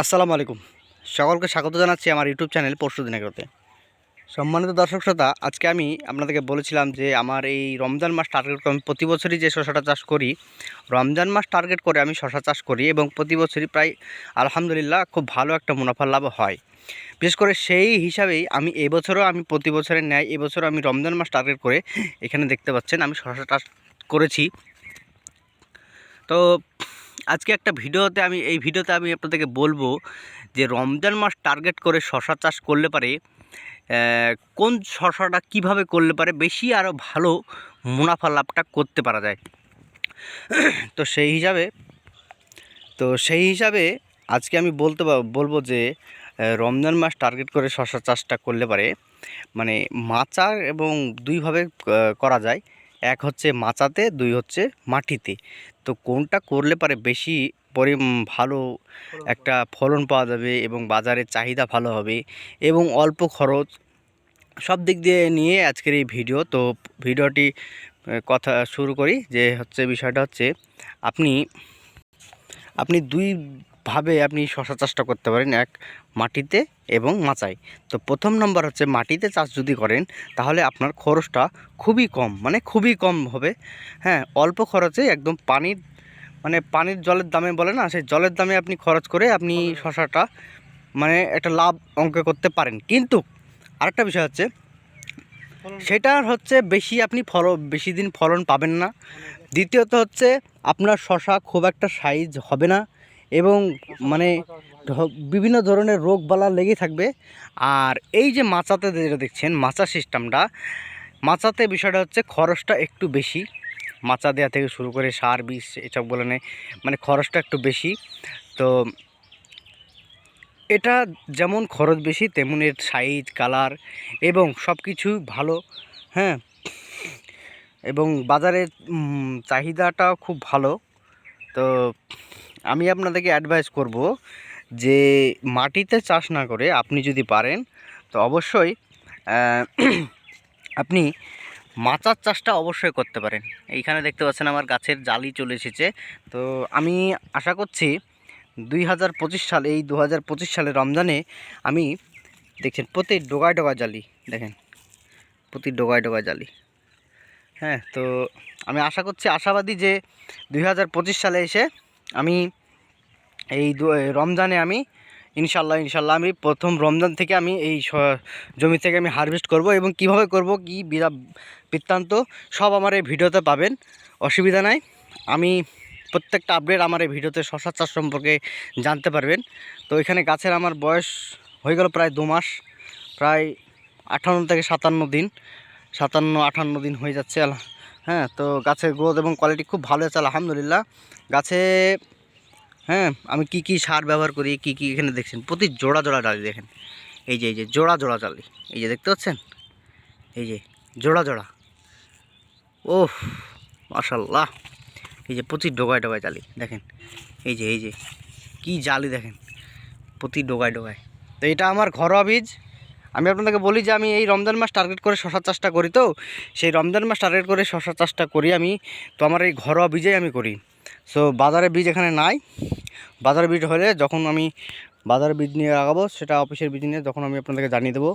আসসালামু আলাইকুম। সকলকে স্বাগত জানাচ্ছি আমার ইউটিউব চ্যানেল পরশুদিন এগ্রোতে। সম্মানিত দর্শক শ্রোতা, আজকে আমি আপনাদেরকে বলেছিলাম যে আমার এই রমজান মাস টার্গেট করে আমি প্রতি বছরই যে শশাটা চাষ করি, রমজান মাস টার্গেট করে আমি শশা চাষ করি এবং প্রতি বছরই প্রায় আলহামদুলিল্লাহ খুব ভালো একটা মুনাফা লাভ হয়। বিশেষ করে সেই হিসাবেই আমি এবছরও আমি প্রতি বছরের ন্যায় এবছরও আমি রমজান মাস টার্গেট করে এখানে দেখতে পাচ্ছেন আমি শশা চাষ করেছি। তো আজকে একটা ভিডিওতে এই ভিডিওতে আমি আপনাদেরকে বলবো যে রমজান মাস টার্গেট করে শশা চাষ করলে পারে কোন শশাটা কিভাবে করলে পারে বেশি আরও ভালো মুনাফা লাভটা করতে পারা যায়। তো সেই হিসাবে আজকে আমি বলবো যে রমজান মাস টার্গেট করে শশা চাষটা করলে পারে মানে মাচা এবং দুইভাবে করা যায়। এক হচ্ছে মাচাতে, দুই হচ্ছে মাটিতে। তো কোনটা করলে পারে বেশি ভালো একটা ফলন পাওয়া যাবে এবং বাজারে চাহিদা ভালো হবে এবং অল্প খরচ, সব দিক দিয়ে নিয়ে আজকের এই ভিডিও। তো ভিডিওটি কথা শুরু করি। যে হচ্ছে বিষয়টা হচ্ছে আপনি দুইভাবে আপনি শশা চাষটা করতে পারেন, এক মাটিতে এবং মাচায়। তো প্রথম নম্বর হচ্ছে মাটিতে চাষ যদি করেন তাহলে আপনার খরচটা খুবই কম, মানে খুবই কম হবে। হ্যাঁ, অল্প খরচে একদম পানির জলের দামে বলে না, সেই জলের দামে আপনি খরচ করে আপনি শশাটা মানে একটা লাভ অঙ্ক করতে পারেন। কিন্তু আরেকটা বিষয় হচ্ছে সেটার হচ্ছে আপনি বেশি দিন ফলন পাবেন না। দ্বিতীয়ত হচ্ছে আপনার শশা খুব একটা সাইজ হবে না এবং মানে বিভিন্ন ধরনের রোগবালা লেগে থাকবে। আর এই যে মাচাতে যেটা দেখছেন মাচা সিস্টেমটা, মাচাতে বিষয়টা হচ্ছে খরচটা একটু বেশি। মাচা দেওয়া থেকে শুরু করে সার বীজ এসব বলে মানে খরচটা একটু বেশি। তো এটা যেমন খরচ বেশি তেমন এর সাইজ, কালার এবং সব কিছু ভালো। হ্যাঁ, এবং বাজারের চাহিদাটাও খুব ভালো। তো আমি আপনাদেরকে অ্যাডভাইস করব যে মাটিতে চাষ না করে আপনি যদি পারেন তো অবশ্যই আপনি মাচার চাষটা অবশ্যই করতে পারেন। এইখানে দেখতে পাচ্ছেন আমার গাছের জালি চলে এসেছে। তো আমি আশা করছি 2025 সালে, এই 2025 সালে রমজানে আমি দেখছেন প্রতি ডোগায় ডোগায় জালি, দেখেন প্রতি ডোগায় ডোগায় জালি। হ্যাঁ, তো আমি আশাবাদী যে 2025 সালে এসে আমি এই রমজানে আমি ইনশাল্লাহ আমি প্রথম রমজান থেকে আমি এই জমি থেকে আমি হারভেস্ট করব এবং কিভাবে করব কি বৃত্তান্ত সব আমার এই ভিডিওতে পাবেন, অসুবিধা নাই। আমি প্রত্যেকটা আপডেট আমার এই ভিডিওতে শশা চাষ সম্পর্কে জানতে পারবেন। তো এখানে গাছের আমার বয়স হয়ে গেল প্রায় 2 মাস, প্রায় 58 থেকে 58 দিন হয়ে যাচ্ছে। হ্যাঁ, তো গাছের গ্রোথ এবং কোয়ালিটি খুব ভালো আছে আলহামদুলিল্লাহ। গাছে হ্যাঁ, আমি কি সার ব্যবহার করি, কি এখানে দেখছেন প্রতি জোড়া জোড়া ডালি দেখেন। এই যে জোড়া জোড়া ডালি, এই যে দেখতে পাচ্ছেন, এই যে জোড়া জোড়া, ওহ মাশাল্লাহ। এই যে প্রতি ডোগায় ডোগায় জালি দেখেন, এই যে কি জালি দেখেন প্রতি ডোগায় ডোগায়। তো এটা আমার ঘরোয়া বীজ। আমি আপনাদেরকে বলি যে আমি এই রমজান মাস টার্গেট করে শশা চাষটা করি। তো সেই রমজান মাস টার্গেট করে শশা চাষটা করি আমি, তো আমার এই ঘরোয়া বীজেই আমি করি। সো বাজারের বীজ এখানে নাই। বাজারের বীজ হলে যখন আমি বাজারের বীজ নিয়ে লাগাবো, সেটা অফিসের বীজ নিয়ে যখন আমি আপনাদেরকে জানিয়ে দেবো।